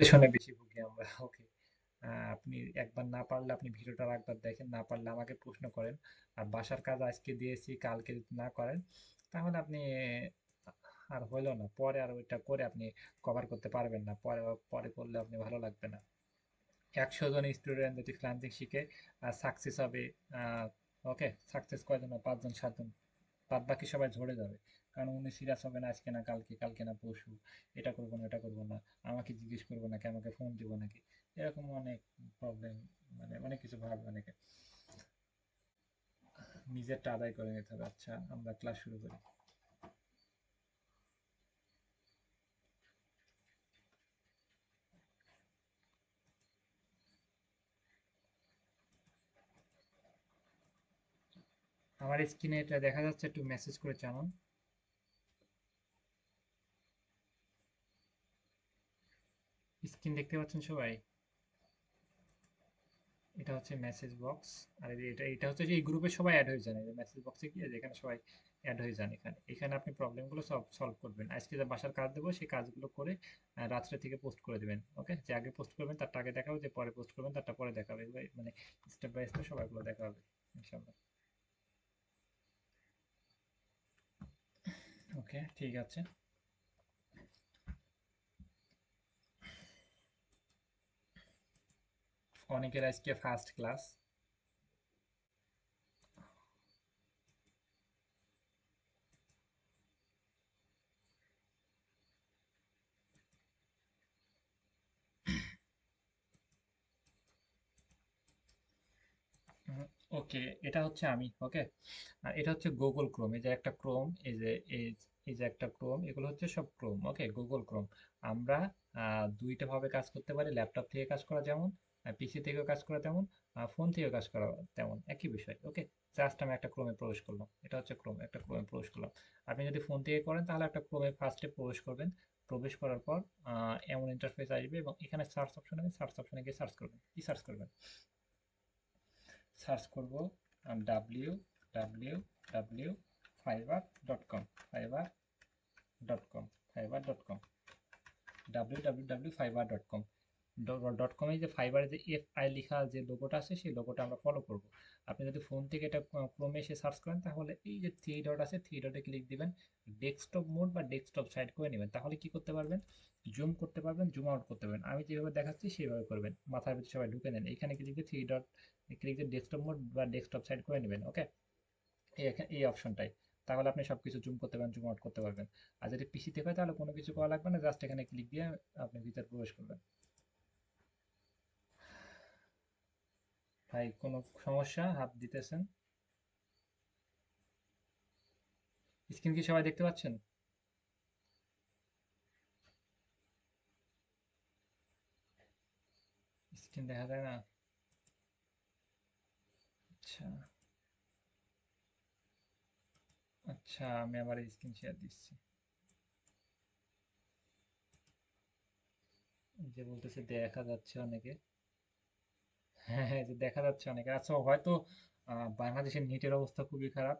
শুনে বেশি ভুগি আমরা। ওকে, আপনি একবার না পারলে আপনি ভিডিওটা একবার দেখেন, না পারলে আমাকে প্রশ্ন করেন। আর বাসার কাজ আজকে দিয়েছি, কালকে যদি না করেন তাহলে আপনি আর হইলো না, পরে আর ওইটা করে আপনি কভার করতে পারবেন না, পরে পরে করলে আপনি ভালো লাগবে না। 100 জন স্টুডেন্ট যদি ফ্রিল্যান্সিং শিখে সাকসেস হবে, ওকে, সাকসেস কয়জন? 5 জন 7 জন, বাদ বাকি সবাই ঝরে যাবে। কারণ উনি সিরিয়াস হবে না আজকে না কালকে, কালকে না পরশু, এটা করবো না এটা করবো না, আমাকে জিজ্ঞেস করবো নাকি, আমাকে ফোন দিব নাকি, এরকম অনেক প্রবলেম, মানে অনেক কিছু ভাবে অনেকে। নিজেরটা আদায় করে নিতে হবে। আচ্ছা, আমরা ক্লাস শুরু করি। আমার স্ক্রিনে এটা দেখা যাচ্ছে, একটু মেসেজ করে জানান। স্ক্রিন দেখতে পাচ্ছেন সবাই? এটা হচ্ছে মেসেজ বক্স। আর এটা এটা হচ্ছে যে এই গ্রুপে সবাই অ্যাড হয়ে যান, এই মেসেজ বক্সে গিয়ে যেখানে সবাই অ্যাড হয়ে যান। এখানে এখানে আপনি প্রবলেমগুলো সব সলভ করবেন। আজকে যে বাসার কাজ দেবো সেই কাজগুলো করে রাত্রে থেকে পোস্ট করে দেবেন। ওকে, যে আগে পোস্ট করবেন তারটা আগে দেখাবে, যে পরে পোস্ট করবেন তারটা পরে দেখাবে, মানে স্টেপ বাই স্টেপ সবাইগুলো দেখা হবে ইনশাআল্লাহ। ওকে, ঠিক আছে। অনেকের আজকে ফার্স্ট ক্লাস। ওকে, এটা হচ্ছে আমি। ওকে, আর এটা হচ্ছে গুগল ক্রোম। এই যে একটা ক্রোম, এই যে একটা ক্রোম, এগুলো হচ্ছে সব ক্রোম। ওকে, গুগল ক্রোম। আমরা দুইটা ভাবে কাজ করতে পারি, ল্যাপটপ থেকে কাজ করা যেমন, পিসি থেকেও কাজ করা তেমন, ফোন থেকেও কাজ করা তেমন, একই বিষয়। ওকে, জাস্ট আমি একটা ক্রোমে প্রবেশ করলাম, এটা হচ্ছে ক্রোম, একটা ক্রোমে প্রবেশ করলাম। আপনি যদি ফোন থেকে করেন তাহলে একটা ক্রোমে ফার্স্টে প্রবেশ করবেন। প্রবেশ করার পর এমন ইন্টারফেস আসবে এবং এখানে সার্চ অপশন আছে, সার্চ অপশনে গিয়ে সার্চ করবেন। কি সার্চ করবেন? সার্চ করব W W W fibre dot com, fibre dot com, fibre dot com, W W W fibre dot com. Dot কমে যে ফাইবারে যে এফ আই লেখা যে লোগোটা আছে সেই লোগোটা আমরা ফলো করব। আপনি যদি ফোন থেকে এটা ক্রোমে এসে সার্চ করেন তাহলে এই যে থ্রি ডট আছে, থ্রি ডটে ক্লিক দিবেন, ডেস্কটপ মোড বা ডেস্কটপ সাইড করে নেবেন। তাহলে কি করতে পারবেন? জুম করতে পারবেন, জুম আউট করতে পারবেন। আমি যেভাবে দেখাচ্ছি সেইভাবে করবেন, মাথার ভিতরে সবাই ঢুকে নেন। এখানে ক্লিক দিয়ে থ্রি ডট ক্লিক দিয়ে ডেস্কটপ মোড বা ডেস্কটপ সাইড করে নেবেন। ওকে, এই অপশনটাই। তাহলে আপনি সবকিছু জুম করতে পারবেন, জুম আউট করতে পারবেন। আর যদি পিসিতে হয় তাহলে কোনো কিছু করা লাগবে না, জাস্ট এখানে ক্লিক দিয়ে আপনি ভিতরে প্রবেশ করবেন। ভাই কোনো সমস্যা? হাত দিতেছেন? স্ক্রিন কি সবাই দেখতে পাচ্ছেন? স্ক্রিন দেখা যায় না? আচ্ছা, আচ্ছা, আমি আবার স্ক্রিন শেয়ার দিচ্ছি। এই যে বলতেছে দেখা যাচ্ছে অনেকে। হ্যাঁ, হ্যাঁ, যে দেখা যাচ্ছে অনেকে। আচ্ছা, হয়তো বাংলাদেশের নেটের অবস্থা খুবই খারাপ।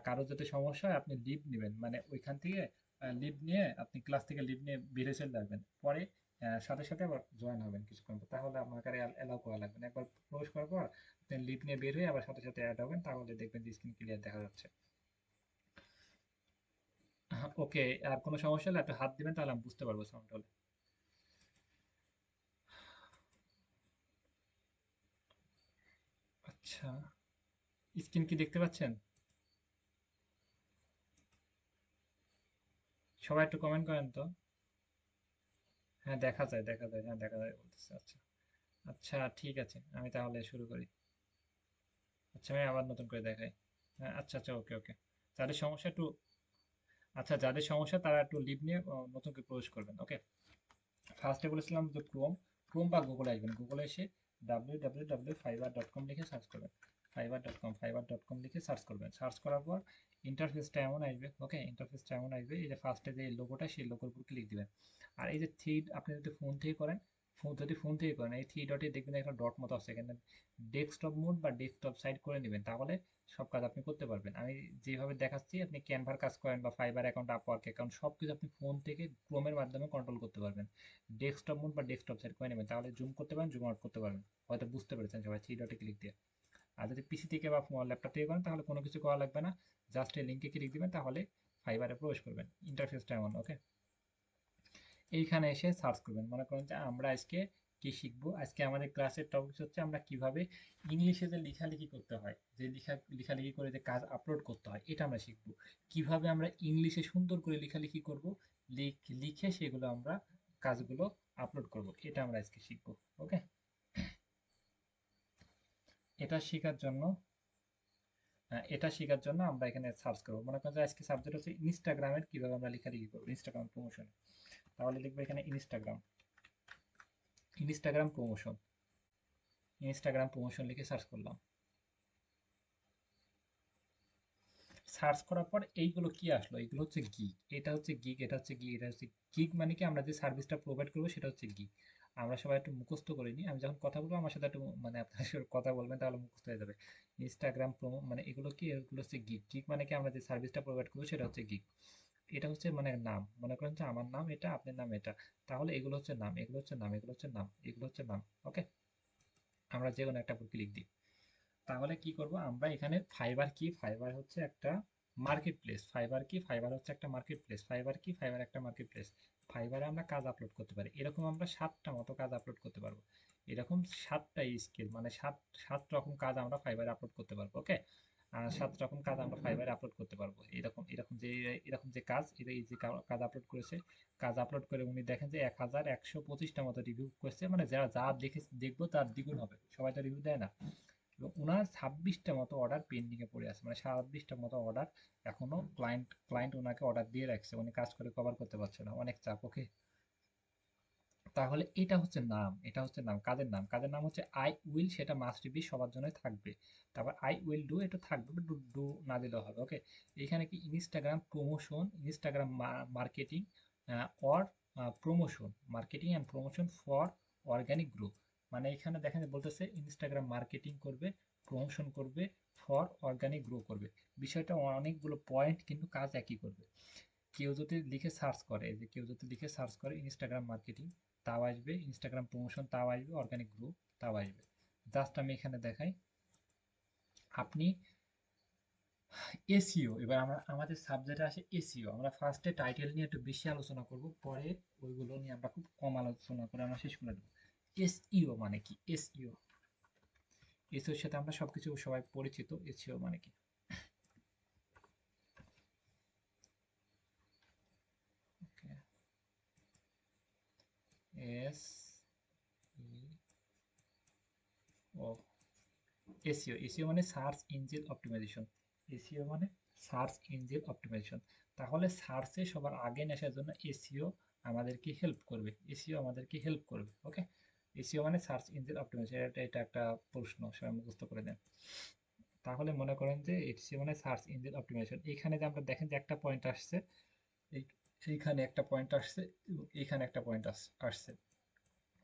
কারো যদি সমস্যা হয় আপনি লিভ নেবেন, মানে ওইখান থেকে লিভ নিয়ে আপনি ক্লাস থেকে লিভ নিয়ে বেরিয়ে চলে যাবেন। পরে সাথে সাথে আবার জয়েন হবেন কিছুক্ষণ পর। তাহলে আপনাকে আর অ্যালাউ করা লাগবে না। একবার প্রবেশ করার পর আপনি লিভ নিয়ে বের হয়ে আবার সাথে সাথে অ্যাড হবেন, তাহলে দেখবেন যে স্ক্রিন ক্লিয়ার দেখা যাচ্ছে। ওকে, আর কোনো সমস্যা হলে একটু হাত দিবেন, তাহলে আমি বুঝতে পারবো সাউন্ড হলে। আচ্ছা, স্ক্রিন কি দেখতে পাচ্ছেন? সবাই একটু কমেন্ট করেন তো। হ্যাঁ, দেখা যায়, দেখা যায়, হ্যাঁ দেখা যায় বলতেছে। আচ্ছা, আচ্ছা, ঠিক আছে, আমি তাহলে শুরু করি। আচ্ছা, আমি আবার নতুন করে দেখাই। হ্যাঁ, আচ্ছা, আচ্ছা, ওকে, ওকে। যাদের সমস্যা একটু, আচ্ছা, যাদের সমস্যা তারা একটু লিভ নিয়ে নতুন করে প্রবেশ করবেন। ওকে, ফার্স্টে বলেছিলাম যে ক্রোম, ক্রোম বা গুগলে আসবেন। গুগলে এসে W W W fibre dot com লিখে সার্চ করবেন। Fibre dot com, fibre dot com লিখে সার্চ করবেন। সার্চ করার পর ইন্টারফেসটা এমন আসবে। ওকে, ইন্টারফেসটা এমন আসবে, এই যে ফার্স্টে যে লোগোটা সেই লোগোর উপর ক্লিক দিবেন। আর এই যে থ্রি, আপনি যদি ফোন থেকে করেন ফোন যদি ফোন থেকে করেন এই থ্রি ডটে দেখবেন একটা ডট মতো আছে, এখানে ডেস্কটপ মোড বা ডেস্কটপ সাইড করে নেবেন, তাহলে সব কাজ আপনি করতে পারবেন। আমি যেভাবে দেখাচ্ছি আপনি ক্যানভার কাজ করেন বা ফাইবার অ্যাকাউন্ট, আপওয়ার্ক অ্যাকাউন্ট, সব কিছু আপনি ফোন থেকে ক্রোমের মাধ্যমে কন্ট্রোল করতে পারবেন। ডেস্কটপ মোড বা ডেস্কটপ সাইড করে নেবেন, তাহলে জুম করতে পারেন, জুম আউট করতে পারবেন। হয়তো বুঝতে পেরেছেন সবাই থ্রি ডটে ক্লিক দিয়ে। আর যদি পিসি থেকে বা ল্যাপটপ থেকে করেন তাহলে কোনো কিছু করা লাগবে না, জাস্ট এই লিঙ্কে ক্লিক দিবেন, তাহলে ফাইবারে প্রবেশ করবেন। ইন্টারফেসটা এমন, ওকে। এইখানে এসে সার্চ করবেন, মনে করেন যে আমরা আজকে কি শিখবো। আজকে আমাদের ক্লাসের টপিক হচ্ছে আমরা কিভাবে ইংলিশে যে লেখালেখি করতে হয়, যে লেখালেখি করে যে কাজ আপলোড করতে হয়, এটা আমরা শিখবো। কিভাবে আমরা ইংলিশে সুন্দর করে লেখালেখি করব, লিখে সেগুলো আমরা কাজগুলো আপলোড করব, এটা আমরা আজকে শিখবো। ওকে, এটা শেখার জন্য আমরা এখানে সার্চ করবো। মনে করেন যে আজকে সাবজেক্ট হচ্ছে ইনস্টাগ্রামের কিভাবে আমরা লেখালেখি করবো, ইনস্টাগ্রাম প্রমোশন। তাহলে লিখবো এখানে ইনস্টাগ্রাম প্রমোশন, ইনস্টাগ্রাম প্রমোশন লিখে সার্চ করলাম। সার্চ করার পর এইগুলো কি আসলো, এইগুলো হচ্ছে গিগ, এটা হচ্ছে গিগ, এটা হচ্ছে গিগ, এটা হচ্ছে গিগ। মানে কি আমরা যে সার্ভিসটা প্রোভাইড করবো সেটা হচ্ছে গিগ। আমরা সবাই একটু মুখস্থ করে নিই, আমি যখন কথা বলবো আমার সাথে একটু মানে আপনার সাথে কথা বলবেন তাহলে মুখস্থ হয়ে যাবে। ইনস্টাগ্রাম প্রোমো মানে এগুলো কি, এগুলো হচ্ছে গিগ। গিগ মানে কি আমরা যে সার্ভিসটা প্রোভাইড করবো সেটা হচ্ছে গিগ। এটা হচ্ছে মানে নাম, মনে করেন যে আমার নাম এটা, আপনার নাম এটা, তাহলে এগুলো হচ্ছে নাম, এগুলো হচ্ছে নাম, এগুলো হচ্ছে নাম, এগুলো হচ্ছে নাম। ওকে, আমরা যে কোনো একটা ক্লিক দিই। তাহলে কি করব আমরা এখানে, ফাইবার কি, ফাইবার হচ্ছে একটা মার্কেট প্লেস। ফাইবার কি, ফাইবার হচ্ছে একটা মার্কেট প্লেস। ফাইবার কি, ফাইবার একটা মার্কেট প্লেস। ফাইবারে আমরা কাজ আপলোড করতে পারি, এরকম আমরা 7টা মতো কাজ আপলোড করতে পারবো। এরকম 7টা স্কিল মানে সাত রকম কাজ আমরা ফাইবারে আপলোড করতে পারবো। ওকে, 7 রকম কাজ আমরা ফাইবারে আপলোড করতে পারবো। এরকম এরকম যে কাজ, এই যে কাজ আপলোড করেছে, কাজ আপলোড করে উনি দেখেন যে 1125টা মতো রিভিউ করছে, মানে যারা যা দেখে দেখবো তার দ্বিগুণ হবে, সবাই তো রিভিউ দেয় না। এবং ওনার 26টা মতো অর্ডার পেন্ডিং এ পড়ে আছে, মানে 26টা মতো অর্ডার এখনো ক্লায়েন্ট ওনাকে অর্ডার দিয়ে রাখছে, উনি কাজ করে কভার করতে পারছে না, অনেক চাপ। ওকে, তাহলে এটা হচ্ছে নাম, এটা হচ্ছে নাম, কাজের নাম। কাজের নাম হচ্ছে আই উইল, সেটা মাস্ট বি সবার জন্য থাকবে। তারপর আই উইল ডু, এটা থাকবে, ডু ডু না দিলেও হবে। ওকে, এখানে কি Instagram promotion, Instagram marketing or promotion, marketing and promotion for organic grow. মানে এখানে দেখেন বলতেছে ইনস্টাগ্রাম মার্কেটিং করবে, প্রমোশন করবে, ফর অর্গানিক গ্রো করবে। বিষয়টা অনেকগুলো পয়েন্ট, কিন্তু কাজ একই করবে। কেউ যদি লিখে সার্চ করে, যে কেউ যদি লিখে সার্চ করে ইনস্টাগ্রাম মার্কেটিং, তাও আসবে, ইনস্টাগ্রাম প্রমোশন তাও আসবে, অর্গানিক গ্রো তাও আসবে। জাস্ট আমি এখানে দেখাই। আপনি এসইও, এবার আমরা আমাদের সাবজেক্টে আসে এসইও। আমরা ফার্স্টে টাইটেল নিয়ে একটু বেশি আলোচনা করব, পরে ওইগুলো নিয়ে আমরা খুব কম আলোচনা করে আমরা শেষ করে দেবো। এসইও মানে কি, এসইও, এসইওর সাথে আমরা সবকিছু সবাই পরিচিত। এসইও মানে কি, এস ও, এসইও, এসইও মানে সার্চ ইঞ্জিন অপটিমাইজেশন। এসইও মানে সার্চ ইঞ্জিন অপটিমাইজেশন। তাহলে সার্চে সবার আগে আসার জন্য এসইও আমাদেরকে হেল্প করবে, এসইও আমাদেরকে হেল্প করবে। ওকে, এসইও মানে সার্চ ইঞ্জিন অপটিমাইজেশন, এটা একটা প্রশ্ন, সবাই মুখস্থ করে দেন। তাহলে মনে করেন যে এসইও মানে সার্চ ইঞ্জিন অপটিমাইজেশন। এইখানে যে আমরা দেখেন যে একটা পয়েন্ট আসছে, এই এইখানে একটা পয়েন্ট আসছে, এবং এইখানে একটা পয়েন্ট আসছে।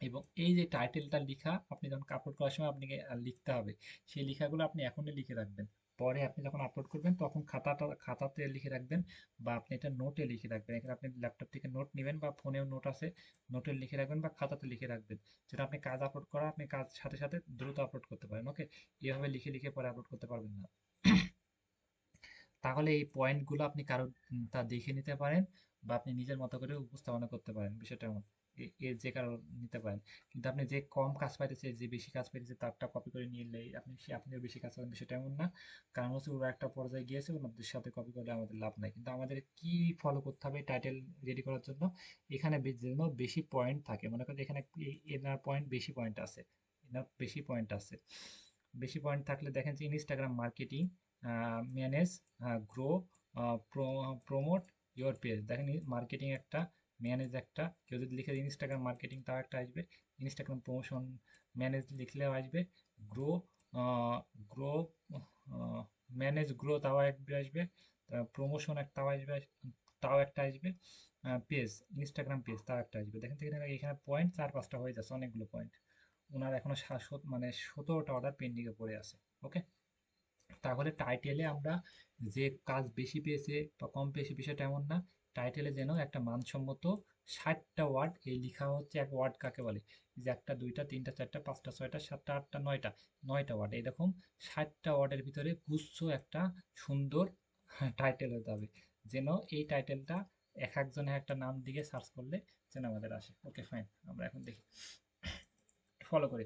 এবং এই যে টাইটেলটা লিখা, আপনি যখন আপলোড করার সময় আপনাকে লিখতে হবে, সেই লেখাগুলো আপনি এখনই লিখে রাখবেন। পরে আপনি যখন আপলোড করবেন তখন খাতাতে লিখে রাখবেন, বা আপনি এটা নোটে লিখে রাখবেন। এখানে আপনি ল্যাপটপ থেকে নোট নেবেন, বা ফোনেও নোট আছে, নোটে লিখে রাখবেন বা খাতাতে লিখে রাখবেন, যেটা আপনি কাজ আপলোড করা, আপনি কাজ সাথে সাথে দ্রুত আপলোড করতে পারেন। ওকে, এভাবে লিখে লিখে পরে আপলোড করতে পারবেন না। তাহলে এই পয়েন্টগুলো আপনি কারো তা দেখে নিতে পারেন, বা আপনি নিজের মতো করে উপস্থাপনা করতে পারেন, বিষয়টা এমন। এর যে কারো নিতে পারেন, কিন্তু আপনি যে কম কাজ পাইতেছে, যে বেশি কাজ পাইতেছে তারটা কপি করে নিলেই আপনিও বেশি কাজ পাবেন, বিষয়টা এমন না। কারণ হচ্ছে ওরা একটা পর্যায়ে গিয়েছে, ওনাদের সাথে কপি করলে আমাদের লাভ নাই। কিন্তু আমাদের কি ফলো করতে হবে টাইটেল রেডি করার জন্য, এখানে যেন বেশি পয়েন্ট থাকে। মনে করেন এখানে এনার পয়েন্ট বেশি পয়েন্ট আছে, এনার বেশি পয়েন্ট আছে। বেশি পয়েন্ট থাকলে দেখেন যে Instagram marketing manage grow promote your page, দেখেন মার্কেটিং একটা, ম্যানেজ একটা, কেউ যদি লিখে ইনস্টাগ্রাম মার্কেটিং তাও একটা আসবে, ইনস্টাগ্রাম প্রমোশন ম্যানেজ লিখলেও আসবে, গ্রো গ্রো ম্যানেজ গ্রো তাও আসবে, প্রমোশন একটাও আসবে, তাও একটা আসবে, পেজ, ইনস্টাগ্রাম পেজ তাও একটা আসবে। দেখেন তো এখানে পয়েন্ট 4-5টা হয়ে যাচ্ছে, অনেকগুলো পয়েন্ট। ওনার এখনো মানে 17টা অর্ডার পেন্ডিংয়ে পড়ে আছে। ওকে, তাহলে টাইটেলে আমরা যে কাজ বেশি পেয়েছে বা কম পেয়েছে বিষয়টা এমন না। টাইটেলে যেন একটা মানসম্মত 60টা ওয়ার্ড, এই লেখা হচ্ছে এক ওয়ার্ড কাকে বলে, যে একটা, দুইটা, তিনটা, চারটা, পাঁচটা, ছয়টা, সাতটা, আটটা, নয়টা ওয়ার্ড, এরকম 60টা ওয়ার্ডের ভিতরে গুচ্ছ একটা সুন্দর টাইটেল হতে হবে, যেন এই টাইটেলটা এক একজনের একটা নাম দিকে সার্চ করলে যেন আমাদের আসে। ওকে ফাইন, আমরা এখন দেখি, ফলো করি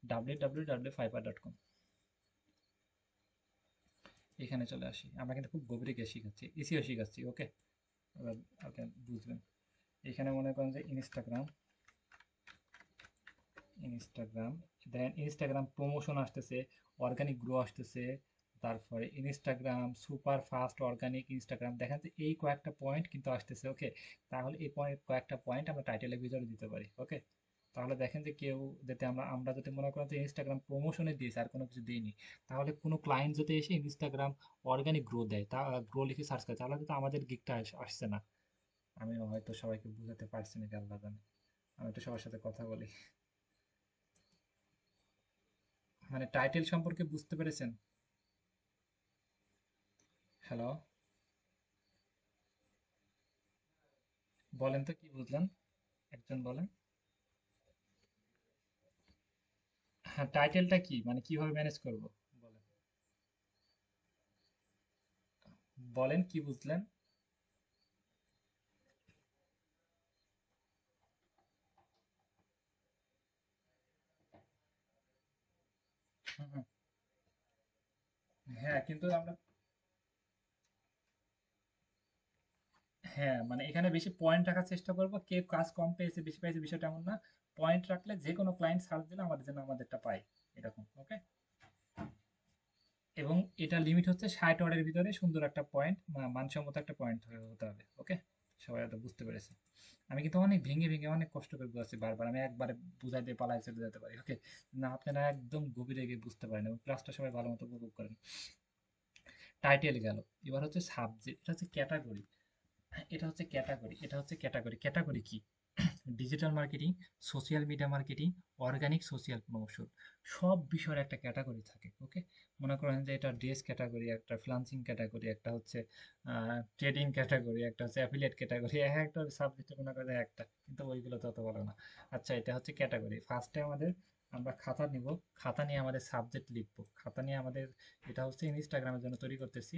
www.fiverr.com। এখানে চলে আসি, আমরা কিন্তু খুব গভীরে গিয়ে শিখাচ্ছি, এসিও শিখাচ্ছি। ওকে, এবার ওকে বুঝবেন। এখানে মনে করেন যে ইনস্টাগ্রাম, দেন ইনস্টাগ্রাম প্রমোশন আসতেছে, অর্গানিক গ্রো আসতেছে, তারপরে Instagram super fast organic Instagram, দেখেন যে এই কয়েকটা পয়েন্ট কিন্তু আসতেছে। ওকে, তাহলে এই পয়েন্ট, কয়েকটা পয়েন্ট আমরা টাইটেলের ভিতরে দিতে পারি। ওকে, তাহলে দেখেন যে কেউ যাতে আমরা যদি মনে করেন যে ইনস্টাগ্রাম প্রমোশনে দিয়েছি আর কোনো কিছু দিইনি, তাহলে কোনো ক্লায়েন্ট যদি এসে ইনস্টাগ্রাম অর্গানিক গ্রো দেয়, তা গ্রো লিখে সার্চ করে, তাহলে তো আমাদের গিকটা আসছে না। আমি হয়তো সবাইকে বুঝাতে পারছি না, আল্লাহ জানে। আমি তো সবার সাথে কথা বলি। মানে টাইটেল সম্পর্কে বুঝতে পেরেছেন? হ্যালো, বলেন তো কি বুঝলেন, একজন বলেন। হ্যাঁ, টাইটেলটা কি, মানে কিভাবে ম্যানেজ করব, বলেন, বলেন কি বুঝলেন। হুম, হুম। হ্যাঁ কিন্তু আমরা, হ্যাঁ মানে এখানে বেশি পয়েন্ট রাখার চেষ্টা করব, কে কাজ কম পেয়েছে বেশি পেয়েছে বিষয়টা এমন না। পয়েন্ট রাখলে যে কোনো ক্লায়েন্ট সার্চ দিলে আমাদের জন্য আমাদেরটা পাই, এরকম। ওকে, এবং এটা লিমিট হচ্ছে 60 ওয়ার্ডের ভিতরে সুন্দর একটা পয়েন্ট, মানসম্মত একটা পয়েন্ট হতে হবে। ওকে, সবাই হয়তো বুঝতে পেরেছে। আমি কিন্তু অনেক ভেঙে ভেঙে অনেক কষ্ট করে বুঝাচ্ছি বারবার, আমি একবারে বুঝাই দিয়ে পালাই চলে যেতে পারি। ওকে, না আপনারা একদম গভীরে গিয়ে বুঝতে পারেন এবং ক্লাসটা সবাই ভালো মতো উপভোগ করেন। টাইটেল গেল, এবার হচ্ছে সাবজেক্ট, এটা হচ্ছে ক্যাটাগরি, এটা হচ্ছে ক্যাটাগরি। ক্যাটাগরি কি? Digital marketing, social media marketing, organic social promotion, সব বিষয়ের একটা ক্যাটাগরি থাকে। ওকে, মনে করেন যে এটা ড্রেস ক্যাটাগরি, একটা ফ্লান্সিং ক্যাটাগরি, একটা হচ্ছে ট্রেডিং ক্যাটাগরি, একটা হচ্ছে অ্যাফিলিয়েট ক্যাটাগরি, একটা সাবজেক্টে মনে করেন একটা, কিন্তু ওইগুলো তত ভালো না। আচ্ছা, এটা হচ্ছে ক্যাটাগরি। ফার্স্টে আমাদের, আমরা খাতা নিব, খাতা নিয়ে আমাদের সাবজেক্ট লিখবো, খাতা নিয়ে আমাদের, এটা হচ্ছে ইনস্টাগ্রামের জন্য তৈরি করতেছি।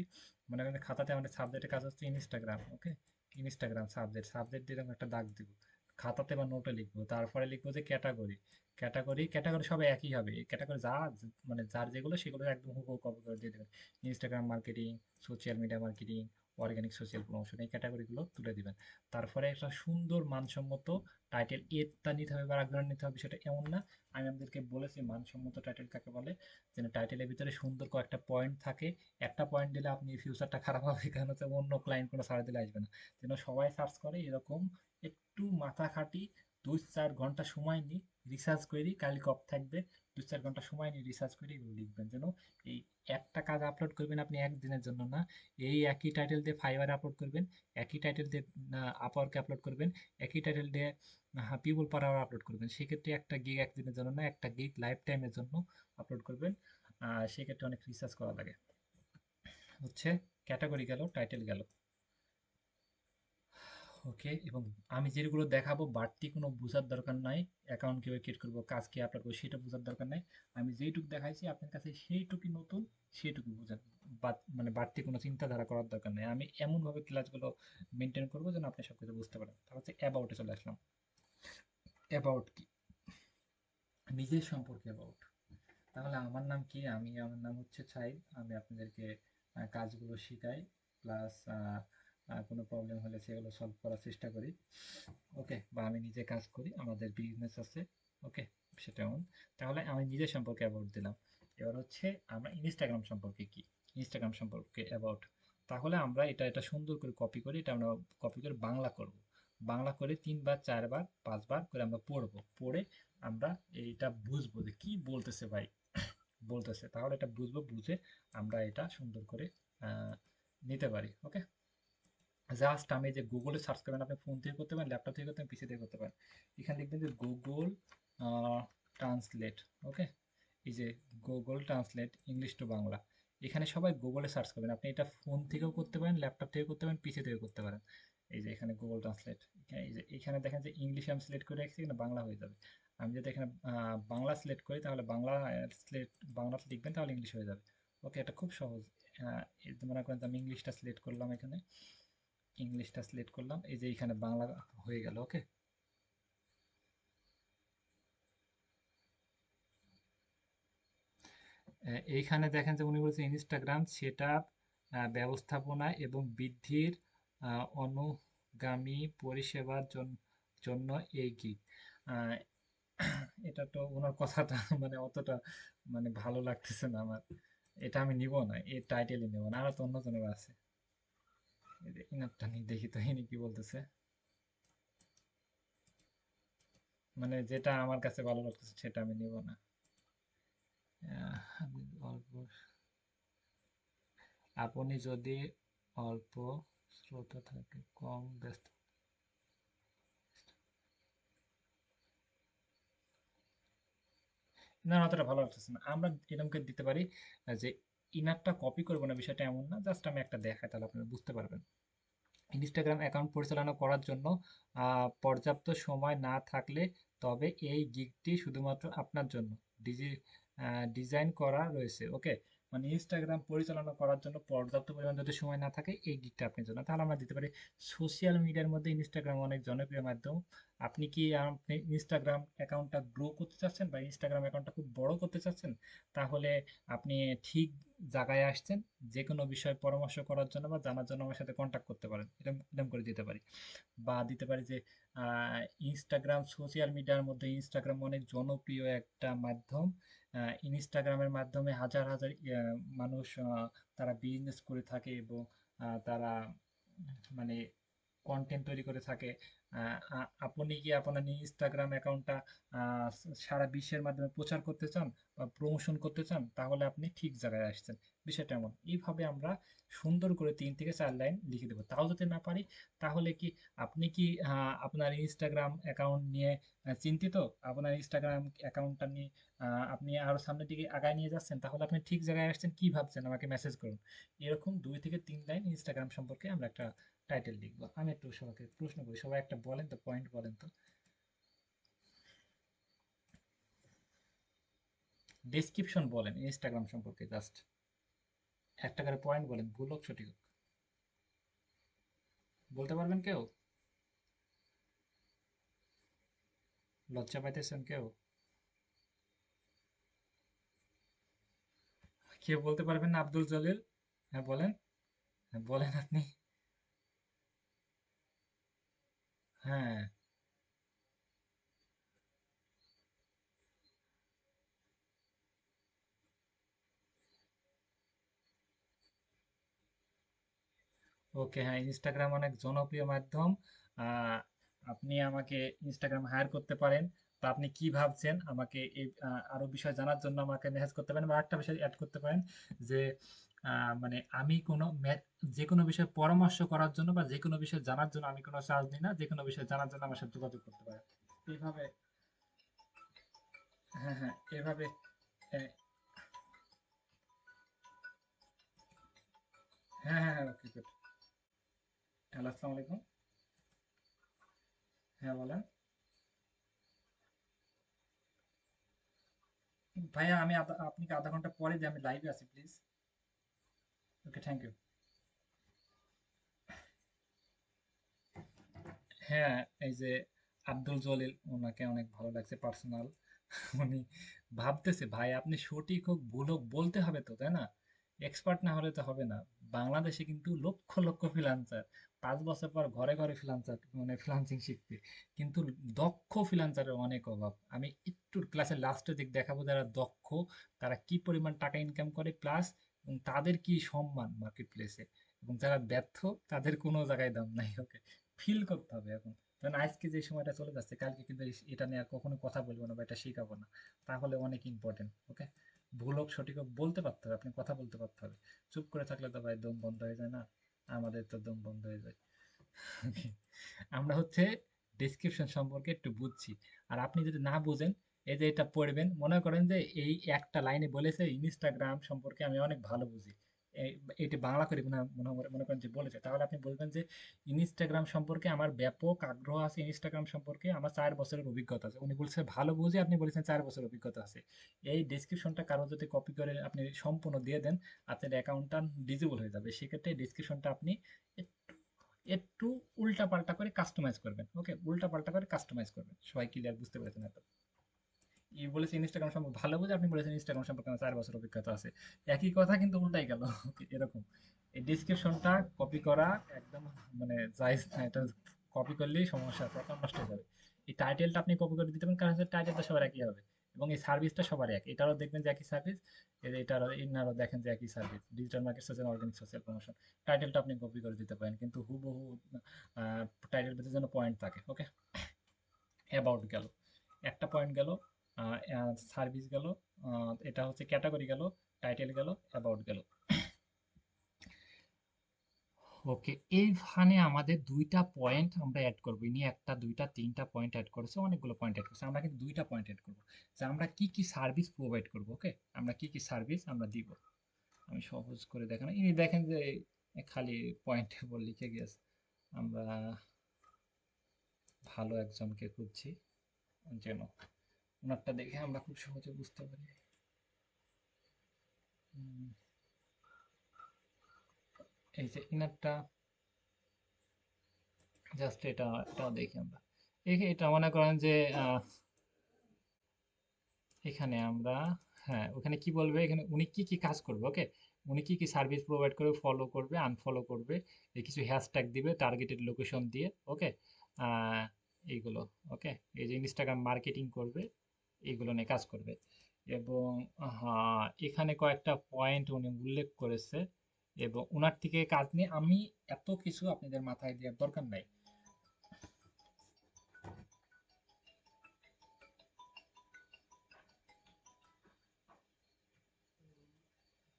মনে করেন খাতাতে আমাদের সাবজেক্টের কাজ হচ্ছে ইনস্টাগ্রাম। ওকে, ইনস্টাগ্রাম সাবজেক্ট দিয়ে এরকম একটা দাগ দিব, খাতাতে বা নোটে লিখবো। তারপরে লিখবো যে ক্যাটাগরি, ক্যাটাগরি সব একই হবে, ক্যাটাগরি যা, মানে যার যেগুলো সেগুলো একদম হুবহু কপি করে দিয়ে দেবেন। Instagram marketing, social media marketing, organic social promotion, এই ক্যাটাগরিগুলো তুলে দিবেন। তারপরে একটা সুন্দর মানসম্মত টাইটেল, এরটা নিতে হবে বা আগ্রহ নিতে হবে সেটা এমন না। আমি আপনাদেরকে বলেছি মানসম্মত টাইটেল কাকে বলে, যেন টাইটেলের ভিতরে সুন্দর কয়েকটা পয়েন্ট থাকে। একটা পয়েন্ট দিলে আপনি ফিউচারটা খারাপ হবে, কারণ হচ্ছে অন্য ক্লায়েন্ট কোনো সার্চ দিলে আসবে না। যেন সবাই সার্চ করে এরকম, একটু মাথা খাটি, 2-4 ঘন্টা সময় নিই, রিসার্চ করি, কালকে অফ থাকবে, 2-4 ঘন্টা সময় নিয়ে রিসার্চ করে এগুলো লিখবেন। যেন এই একটা কাজ আপলোড করবেন আপনি একদিনের জন্য না, এই একই টাইটেল দিয়ে ফাইবারে আপলোড করবেন, একই টাইটেল দিয়ে আপওয়ার্কে আপলোড করবেন, একই টাইটেল দিয়ে পিপল পাওয়ার আপলোড করবেন। সেক্ষেত্রে একটা গিগ একদিনের জন্য না, একটা গিগ লাইফ টাইমের জন্য আপলোড করবেন। সেক্ষেত্রে অনেক রিসার্চ করা লাগে। হচ্ছে ক্যাটাগরি গেল, টাইটেল গেল। ওকে, এবং আমি যেগুলো দেখাবো বাড়তি কোনো বোঝার দরকার নাই, অ্যাকাউন্ট কিভাবে ক্রিয়েট করবো, কাজ কি আপলোড করবো সেটা বোঝার দরকার নাই। আমি যেইটুকু দেখাইছি আপনার কাছে সেইটুকুই নতুন, সেইটুকু বোঝেন। মানে বাড়তি কোনো চিন্তাধারা করার দরকার নেই। আমি এমনভাবে ক্লাসগুলো মেনটেন করবো যেন আপনি সবকিছু বুঝতে পারেন। তাহলে হচ্ছে অ্যাবাউটে চলে আসলাম। অ্যাবাউট কি? নিজের সম্পর্কে অ্যাবাউট। তাহলে আমার নাম কি? আমার নাম হচ্ছে ছাইদ। আমি আপনাদেরকে কাজগুলো শিখাই, প্লাস কোনো প্রবলেম হলে সেগুলো সলভ করার চেষ্টা করি। ওকে, বা আমি নিজে কাজ করি, আমাদের বিজনেস আছে। ওকে, সেটা এমন। তাহলে আমি নিজের সম্পর্কে অ্যাবাউট দিলাম। এবার হচ্ছে আমরা ইনস্টাগ্রাম সম্পর্কে কি, ইনস্টাগ্রাম সম্পর্কে অ্যাবাউট। তাহলে আমরা এটা সুন্দর করে কপি করি, এটা আমরা কপি করে বাংলা করব। বাংলা করে 3 বার 4 বার 5 বার করে আমরা পড়বো, পড়ে আমরা এইটা বুঝবো যে কি বলতেছে ভাই, বলতেছে। তাহলে এটা বুঝবো, বুঝে আমরা এটা সুন্দর করে আহ, নিতে পারি। ওকে, জাস্ট আমি যে গুগলে সার্চ করবেন, আপনি ফোন থেকে করতে পারেন, ল্যাপটপ থেকে করতে পারেন, পিসি থেকে করতে পারেন। এখানে লিখবেন যে গুগল ট্রান্সলেট। ওকে, এই যে Google translate English to Bangla, এখানে সবাই গুগলে সার্চ করবেন। আপনি এটা ফোন থেকেও করতে পারেন, ল্যাপটপ থেকে করতে পারেন, পিসি থেকে করতে পারেন। এই যে এখানে গুগল ট্রান্সলেট, এই যে এখানে দেখেন যে ইংলিশ আমি সিলেক্ট করে রাখছি, এখানে বাংলা হয়ে যাবে। আমি যদি এখানে বাংলা সিলেক্ট করি, তাহলে বাংলা সিলেক্ট বাংলা লিখবেন, তাহলে ইংলিশ হয়ে যাবে। ওকে, এটা খুব সহজ। এই যে মনে করেন যে আমি ইংলিশটা সিলেক্ট করলাম, এখানে ইংলিশটা সিলেক্ট করলাম, এই যে এখানে বাংলা হয়ে গেল। ওকে, এইখানে দেখেন যে উনি বলছে ইনস্টাগ্রাম সেটআপ, ব্যবস্থাপনা এবং বৃদ্ধির অনুগামী পরিষেবার জন্য এই গিগ। এটা তো ওনার কথাটা মানে অতটা মানে ভালো লাগতেছে না আমার। এটা আমি নিব না, এই টাইটেলই নেব না, আর তো অন্য জনের আছে। ইনারটা নিয়ে দেখি তো ইনি কি বলতেছে। মানে যেটা আমার কাছে ভালো লাগতেছে সেটা আমি নিব না। আমি অল্প, আপনি যদি অল্প শ্রোতা থাকে, কম ব্যস্ত। না, অতটা ভালো লাগতেছে না। আমরা এরকম করে দিতে পারি যে ইনারটা কপি করবো না, বিষয়টা এমন না, জাস্ট আমি একটা দেখাই, তাহলে আপনারা বুঝতে পারবেন। ইনস্টাগ্রাম অ্যাকাউন্ট পরিচালনা করার জন্য পর্যাপ্ত সময় না থাকলে, তবে এই গিগটি শুধুমাত্র আপনার জন্য ডিজি ডিজাইন করা রয়েছে। ওকে, মানে ইনস্টাগ্রাম পরিচালনা করার জন্য পর্যাপ্ত পরিমাণ যদি সময় না থাকে, এই গিগটা আপনার জন্য। তাহলে আমরা দিতে পারি সোশ্যাল মিডিয়ার মধ্যে ইনস্টাগ্রাম অনেক জনপ্রিয় মাধ্যম। আপনি কি আপনি ইনস্টাগ্রাম অ্যাকাউন্টটা গ্রো করতে চাচ্ছেন বা ইনস্টাগ্রাম অ্যাকাউন্টটা খুব বড় করতে চাচ্ছেন, তাহলে আপনি ঠিক জায়গায় আসছেন। যে কোনো বিষয়ে পরামর্শ করার জন্য বা জানার জন্য আমার সাথে কন্ট্যাক্ট করতে পারেন, এরকম এরকম করে দিতে পারি। বা দিতে পারি যে ইনস্টাগ্রাম সোশ্যাল মিডিয়ার মধ্যে ইনস্টাগ্রাম অনেক জনপ্রিয় একটা মাধ্যম। ইনস্টাগ্রামের মাধ্যমে হাজার হাজার মানুষ তারা বিজনেস করে থাকে, এবং তারা মানে কন্টেন্ট তৈরি করে থাকে। আপনি কি আপনার ইনস্টাগ্রাম অ্যাকাউন্টটা সারা বিশ্বের মাধ্যমে প্রচার করতে চান বা প্রমোশন করতে চান, তাহলে আপনি ঠিক জায়গায় আসছেন। বিষয়টা এমন। এইভাবে আমরা সুন্দর করে 3 থেকে 4 লাইন লিখে দেবো। তাও যদি না পারি, তাহলে কি আপনি কি আপনার ইনস্টাগ্রাম অ্যাকাউন্ট নিয়ে চিন্তিত? আপনার ইনস্টাগ্রাম অ্যাকাউন্টটা নিয়ে আপনি আরো সামনের দিকে আগায় নিয়ে যাচ্ছেন, তাহলে আপনি ঠিক জায়গায় আসছেন, কি ভাবছেন আমাকে মেসেজ করুন। এরকম 2 থেকে 3 লাইন ইনস্টাগ্রাম সম্পর্কে আমরা একটা টাইটেল লিখবো। আমি একটু সবাইকে প্রশ্ন করি, সবাই একটা বলেন তো, পয়েন্ট বলেন তো, ডেসক্রিপশন বলেন ইনস্টাগ্রাম সম্পর্কে, জাস্ট একটা করে পয়েন্ট বলেন, ভুল হোক সঠিক হোক। বলতে পারবেন কেউ? লজ্জা পাইতেছেন কেউ? কেউ বলতে পারবেন না আব্দুল জলিল? হ্যাঁ বলেন। হ্যাঁ বলেন আপনি। হ্যাঁ, ওকে, হ্যাঁ, ইনস্টাগ্রাম অনেক জনপ্রিয় মাধ্যম। আহ, আপনি আমাকে ইনস্টাগ্রাম হায়ার করতে পারেন। তো আপনি কি ভাবছেন আমাকে এই আরো বিষয় জানার জন্য আমাকে মেসেজ করতে পারেন, বা একটা বিষয় অ্যাড করতে পারেন যে মানে আমি কোনো যে কোনো বিষয়ে পরামর্শ করার জন্য বা যে কোনো বিষয় জানার জন্য আমি কোনো চার্জ নিই না, যে কোনো বিষয় জানার জন্য আমার সাথে যোগাযোগ করতে পারেন। এইভাবে, হ্যাঁ হ্যাঁ, এভাবে। হ্যাঁ হ্যাঁ হ্যাঁ, ওকে গুড। হ্যালো, আসসালামু আলাইকুম। হ্যাঁ বলেন। ভাইয়া আমি আপনাকে আধা ঘন্টা পরে দিয়ে আমি লাইভে আছি, প্লিজ। Okay, thank you. হ্যাঁ, এই যে আব্দুল জলিল, ওনাকে অনেক ভালো লাগছে পার্সোনাল। উনি ভাবতেছে ভাই আপনি সঠিক হোক ভুল হোক বলতে হবে তো, তাই না? এক্সপার্ট না হলে তো হবে না। বাংলাদেশে কিন্তু লক্ষ লক্ষ ফ্রিল্যান্সার, 5 বছর পর ঘরে ঘরে ফ্রিল্যান্সার মানে ফ্রিল্যান্সিং শিখবে, কিন্তু দক্ষ ফ্রিল্যান্সারের অনেক অভাব। আমি একটু ক্লাসের লাস্টের দিক দেখাবো যারা দক্ষ, তারা কি পরিমাণ টাকা ইনকাম করে, প্লাস তাদের কি সম্মান মার্কেট প্লেসে, এবং যারা ব্যর্থ তাদের কোনো জায়গায় দাম নাই। ওকে, ফিল করতে হবে এখন। কারণ আজকে যে সময়টা চলে যাচ্ছে, কালকে কিন্তু এটা নিয়ে আর কখনো কথা বলবো না বা এটা শেখাবো না। তাহলে অনেক ইম্পর্টেন্ট। ওকে, ভুল হোক সঠিক হোক বলতে পারতে হবে, আপনি কথা বলতে পারতে হবে। চুপ করে থাকলে তো ভাই দম বন্ধ হয়ে যায় না, আমাদের তো দম বন্ধ হয়ে যায়। Okay, আমরা হচ্ছে ডেসক্রিপশন সম্পর্কে একটু বুঝছি। আর আপনি যদি না বুঝেন, এই যে এটা পড়বেন, মনে করেন যে এই একটা লাইনে বলেছে ইনস্টাগ্রাম সম্পর্কে আমি অনেক ভালো বুঝি। এই এটি বাংলা করে মনে করেন যে বলেছে, তাহলে আপনি বলবেন যে ইনস্টাগ্রাম সম্পর্কে আমার ব্যাপক আগ্রহ আছে, ইনস্টাগ্রাম সম্পর্কে আমার 4 বছরের অভিজ্ঞতা আছে। উনি বলছে ভালো বুঝে, আপনি বলেছেন 4 বছরের অভিজ্ঞতা আছে। এই ডেসক্রিপশনটা কারো যদি কপি করে আপনি সম্পূর্ণ দিয়ে দেন, আপনার অ্যাকাউন্টটা ডিজেবল হয়ে যাবে। সেক্ষেত্রে ডেসক্রিপশনটা আপনি একটু উল্টা পাল্টা করে কাস্টমাইজ করবেন। ওকে, উল্টা পাল্টা করে কাস্টমাইজ করবেন। সবাই ক্লিয়ার বুঝতে পেরেছেন হয়তো? ই বলেছে ইনস্টাগ্রাম সম্পর্কে ভালো বুঝে, আপনি বলেছেন ইনস্টাগ্রাম সম্পর্কে আমার 4 বছর অভিজ্ঞতা আছে। একই কথা কিন্তু উল্টাই গেল। ওকে, এরকম এই ডিসক্রিপশনটা কপি করা একদম মানে জায়েজ না। এটা কপি করলেই সমস্যা, অ্যাকাউন্ট নষ্ট হয়ে যাবে। এই টাইটেলটা আপনি কপি করে দিতে পারেন, কারণ হচ্ছে টাইটেলটা সবার একই হবে এবং এই সার্ভিসটা সবার এক। এটারও দেখবেন যে একই সার্ভিস, এটারও ইনারও দেখেন যে একই service, digital market social organic social promotion. টাইটেলটা আপনি কপি করে দিতে পারেন, কিন্তু হুবহু টাইটেল পেজের জন্য পয়েন্ট থাকে। ওকে, অ্যাবাউট গেল, একটা পয়েন্ট গেল, সার্ভিস গেল, এটা হচ্ছে ক্যাটাগরি গেল, টাইটেল গেল, অ্যাবাউট গেল। ওকে, এইখানে আমাদের দুইটা পয়েন্ট আমরা অ্যাড করবো। ইনি একটা, দুইটা, তিনটা পয়েন্ট অ্যাড করেছে, অনেকগুলো পয়েন্ট অ্যাড করেছে। আমরা কিন্তু দুইটা পয়েন্ট অ্যাড করবো যে আমরা কি কি সার্ভিস প্রোভাইড করবো। ওকে, আমরা কি কি সার্ভিস আমরা দিব। আমি সহজ করে দেখানো, ইনি দেখেন যে খালি পয়েন্ট লিখে গিয়েছে। আমরা ভালো একজনকে খুঁজছি যেন ওনারটা দেখে আমরা খুব সহজে বুঝতে পারি। উম, এই যে ইনারটা, জাস্ট এটাও দেখি আমরা। এটা মনে করেন যে এখানে আমরা, হ্যাঁ ওখানে কি বলবে, এখানে উনি কি কি কাজ করবে। ওকে, উনি কি কি সার্ভিস প্রোভাইড করবে, ফলো করবে, আনফলো করবে, এই কিছু হ্যাশট্যাগ দিবে টার্গেটেড লোকেশন দিয়ে। ওকে, এইগুলো। ওকে, এই যে ইনস্টাগ্রাম মার্কেটিং করবে, এইগুলো নিয়ে কাজ করবে। এবং হ্যাঁ, এখানে কয়েকটা পয়েন্ট উনি উল্লেখ করেছে এবং ওনার থেকে কাজ নিয়ে আমি এত কিছু আপনাদের মাথায় দেওয়ার দরকার নাই।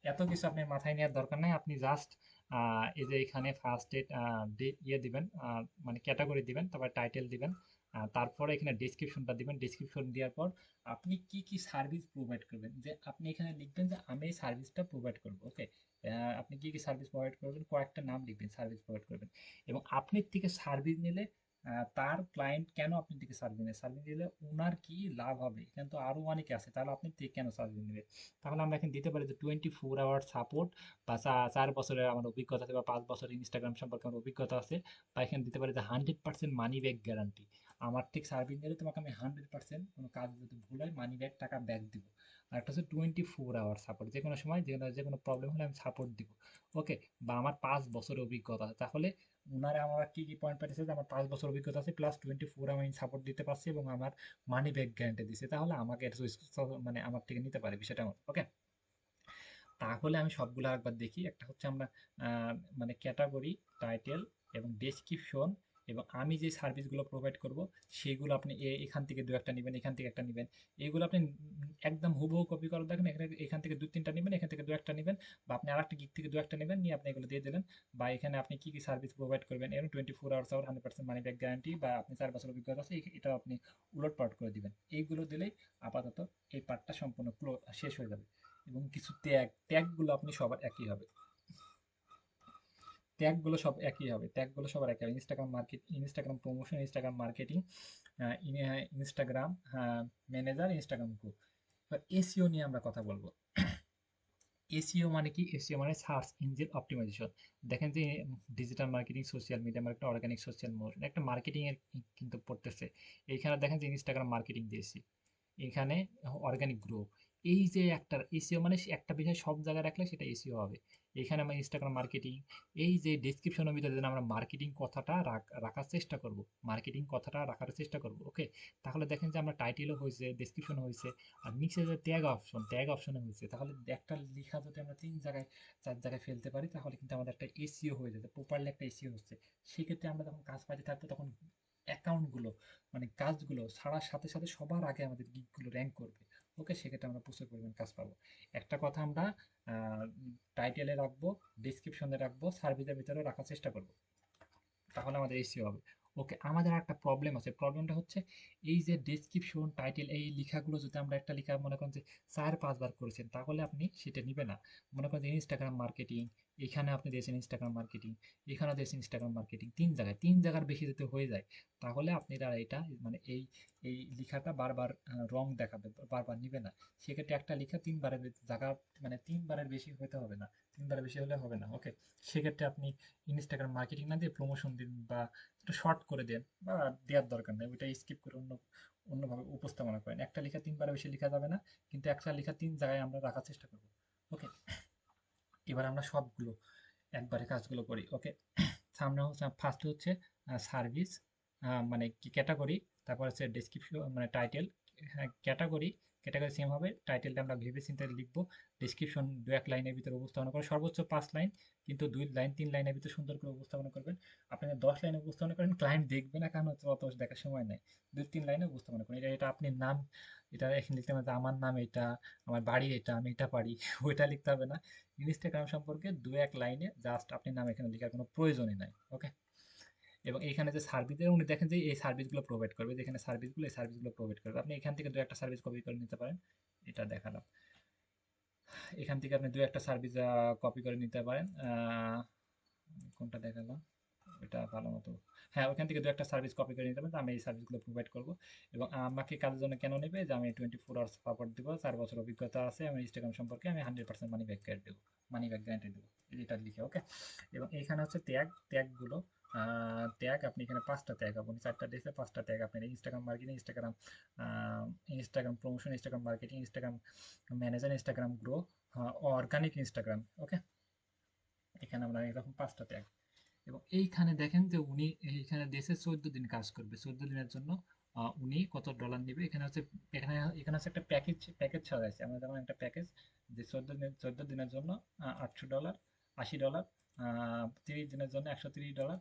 এত কিছু আপনি মাথায় নেওয়ার দরকার নাই। আপনি জাস্ট এই যে এখানে ফার্স্ট এড ইয়ে দিবেন, মানে ক্যাটাগরি দিবেন, তারপর টাইটেল দিবেন, তারপরে এখানে ডেসক্রিপশনটা দিবেন। ডেসক্রিপশন দেওয়ার পর আপনি কি কি সার্ভিস প্রোভাইড করবেন, যে আপনি এখানে লিখবেন যে আমি এই সার্ভিসটা প্রোভাইড করবো। ওকে, আপনি কি কি সার্ভিস প্রোভাইড করবেন, কয়েকটা নাম লিখবেন সার্ভিস প্রোভাইড করবেন। এবং আপনার থেকে সার্ভিস নিলে তার ক্লায়েন্ট কেন আপনার থেকে সার্ভিস নেয়, সার্ভিস নিলে ওনার কি লাভ হবে। এখানে তো আরো অনেকে আছে, তাহলে আপনি থেকে কেন সার্ভিস নেবে। তাহলে আমরা এখানে দিতে পারি যে 24 আওয়ার সাপোর্ট, বা 4 বছরের আমার অভিজ্ঞতা আছে, বা 5 বছর ইনস্টাগ্রাম সম্পর্কে আমার অভিজ্ঞতা আছে। বা এখানে দিতে পারি যে 100% মানি ব্যাক গ্যারান্টি। আমার ঠিক সার্ভিস নিলে তোমাকে আমি 100% কোনো কাজ যদি ভুল হয় মানি ব্যাক টাকা ব্যাক দিব। আর একটা হচ্ছে 24 আওয়ার সাপোর্ট, যে কোনো সময় যে কোনো প্রবলেম হলে আমি সাপোর্ট দিব। ওকে, বা আমার 5 বছরের অভিজ্ঞতা আছে। তাহলে ওনারা আমার কি কি পয়েন্ট পাইতেছে, যে আমার 5 বছর অভিজ্ঞতা আছে প্লাস 24 আমি সাপোর্ট দিতে পারছি এবং আমার মানি ব্যাক গ্যারান্টি দিছে, তাহলে আমাকে মানে আমার থেকে নিতে পারে বিষয়টা। ওকে, তাহলে আমি সবগুলো একবার দেখি। একটা হচ্ছে আমরা আহ, মানে ক্যাটাগরি, টাইটেল এবং ডেসক্রিপশন, এবং আমি যে সার্ভিসগুলো প্রোভাইড করব সেগুলো আপনি এখান থেকে দু একটা নেবেন, এখান থেকে একটা নেবেন। এইগুলো আপনি একদম হুবহু কপি করে দেখেন, এখানে এখান থেকে দু তিনটা নেবেন, এখান থেকে দু একটা নেবেন, বা আপনি আরেকটা গিক থেকে দু একটা নেবেন, নিয়ে আপনি এগুলো দিয়ে দিলেন। বা এখানে আপনি কি কি সার্ভিস প্রোভাইড করবেন, এবং 24 আওয়ার্স 100% মানি ব্যাক গ্যারান্টি, বা আপনি 4 বছর অভিজ্ঞতা আছে, এটাও আপনি উলট পালট করে দিবেন। এইগুলো দিলেই আপাতত এই পার্টটা সম্পূর্ণ শেষ হয়ে যাবে। এবং কিছু ট্যাগগুলো আপনি সবার একই হবে। ট্যাগগুলো সব একই হবে, ট্যাগগুলো সবার একই হবে। Instagram market, Instagram promotion, Instagram marketing, Instagram manager, Instagram group. এবার এসইও নিয়ে আমরা কথা বলবো। এসইও মানে কি, এসইও মানে সার্চ ইঞ্জিন অপটিমাইজেশন। দেখেন যে digital marketing, social media marketing, organic social motion, একটা মার্কেটিং এর কিন্তু পড়তেছে। এইখানে দেখেন যে ইনস্টাগ্রাম মার্কেটিং দিয়েছি, এখানে অর্গানিক গ্রো। এই যে একটা এসিও মানে একটা বিষয় সব জায়গায় রাখলে সেটা এসিও হবে। এখানে আমরা ইনস্টাগ্রাম মার্কেটিং, এই যে ডেসক্রিপশনের ভিতরে যেন আমরা মার্কেটিং কথাটা রাখার চেষ্টা করব, মার্কেটিং কথাটা রাখার চেষ্টা করব। ওকে, তাহলে দেখেন যে আমরা টাইটেলও হয়েছে, ডেসক্রিপশন হয়েছে, আর নিচে যে ট্যাগ অপশনে হয়েছে। তাহলে একটা লেখা যদি আমরা 3 জায়গায় 4 জায়গায় ফেলতে পারি, তাহলে কিন্তু আমাদের একটা এসিও হয়ে যাবে, প্রপারলি একটা এসিও হচ্ছে। সেক্ষেত্রে আমরা যখন কাজ পাইতে থাকবো, তখন অ্যাকাউন্টগুলো মানে কাজগুলো ছাড়ার সাথে সাথে সবার আগে আমাদের গিগগুলো র্যাঙ্ক করবে। ওকে, সেক্ষেত্রে আমরা প্রচুর পরিমাণ কাজ পাবো। একটা কথা আমরা টাইটেলে রাখবো, ডিসক্রিপশনে রাখবো, সার্ভিসের ভিতরে রাখার চেষ্টা করব। তাহলে আমাদের এসিও হবে। ওকে, আমাদের একটা প্রবলেম আছে। প্রবলেমটা হচ্ছে এই যে ডেসক্রিপশন, টাইটেল, এই লেখাগুলো যদি আমরা একটা লেখা মনে করেন যে 4-5 বার করেছেন, তাহলে আপনি সেটা নিবে না। মনে করেন যে ইনস্টাগ্রাম মার্কেটিং, এখানে আপনি দিয়েছেন ইনস্টাগ্রাম মার্কেটিং, এখানে দিয়েছেন ইনস্টাগ্রাম মার্কেটিং, 3 জায়গার বেশি যদি হয়ে যায়, তাহলে আপনি তারা এটা মানে এই লেখাটা বারবার রং দেখাবে, বারবার নিবে না। সেক্ষেত্রে একটা লেখা 3 বারের জায়গা মানে 3 বারের বেশি হতে হবে না, 3 বারের বেশি হলে হবে না। ওকে, সেক্ষেত্রে আপনি ইনস্টাগ্রাম মার্কেটিং না দিয়ে প্রমোশন দিন, বা একটু শর্ট করে দেন, বা দেওয়ার দরকার নেই, ওইটা স্কিপ করে অন্যভাবে উপস্থাপনা করেন। একটা লেখা 3 বারের বেশি লেখা যাবে না, কিন্তু একটা লেখা 3 জায়গায় আমরা রাখার চেষ্টা করবো। ওকে, এবার আমরা সবগুলো একবারে কাজগুলো করি। ওকে, সামনে হচ্ছে ফার্স্ট হচ্ছে সার্ভিস, মানে কি ক্যাটাগরি, তারপর হচ্ছে ডেসক্রিপশন মানে টাইটেল। হ্যাঁ, ক্যাটাগরি, ক্যাটাগরি সেম হবে, টাইটেলটা আমরা ভেবে চিন্তে লিখবো। ডেসক্রিপশন 2-1 লাইনের ভিতরে উপস্থাপনা করে, সর্বোচ্চ 5 লাইন, কিন্তু 2 লাইন 3 লাইনের ভিতরে সুন্দর করে উপস্থাপনা করবেন। আপনারা 10 লাইনে উপস্থাপনা করেন, ক্লায়েন্ট দেখবে না, কারণ হচ্ছে অত দেখার সময় নেই। 2-3 লাইনে উপস্থাপনা করেন। এটা এটা আপনি নাম, এটা এখানে লিখতে হবে যে আমার নাম এটা, আমার বাড়ি এটা, আমি এটা পারি ওইটা লিখতে হবে না। ইনস্টাগ্রাম সম্পর্কে 2-1 লাইনে জাস্ট আপনি নাম এখানে লেখার কোনো প্রয়োজনই নাই। ওকে, এবং এখানে যে সার্ভিস উনি দেখেন যে এই সার্ভিসগুলো প্রোভাইড করবে, যেখানে সার্ভিসগুলো, এই সার্ভিসগুলো প্রোভাইড করবে, আপনি এখান থেকে 2-1 সার্ভিস কপি করে নিতে পারেন। এটা দেখালাম, এখান থেকে আপনি 2-1 সার্ভিস কপি করে নিতে পারেন। কোনটা দেখালাম, এটা ভালো মতো, হ্যাঁ, ওখান থেকে 2-1 সার্ভিস কপি করে নিতে পারেন, আমি এই সার্ভিসগুলো প্রোভাইড করবো। এবং আমাকে কাজের জন্য কেন নেবে, যে আমি 24 আওয়ার্স সাপোর্ট দিব, 4 বছর অভিজ্ঞতা আছে আমার ইনস্টাগ্রাম সম্পর্কে, আমি 100% মানি ব্যাক দেবো, মানি ব্যাক গ্যারান্টি দেবো, এটা লিখে। ওকে, এবং এইখানে হচ্ছে ট্যাগগুলো, ট্যাগ আপনি এখানে 5টা ট্যাগ, আপনি 4টা দিয়েছে, 5টা ট্যাগ আপনি Instagram marketing, Instagram promotion, Instagram marketing, Instagram manager, Instagram grow, organic Instagram. Okay, এখানে আমরা এরকম 5টা ট্যাগ। এবং এইখানে দেখেন যে উনি এইখানে দেশে 14 দিন কাজ করবে, 14 দিনের জন্য উনি কত ডলার নেবে। এখানে হচ্ছে, এখানে এখানে হচ্ছে একটা প্যাকেজ ছাড়া আছে, আমরা যেমন একটা প্যাকেজ যে 14 দিনের জন্য $800, $80, 30 দিনের জন্য $130,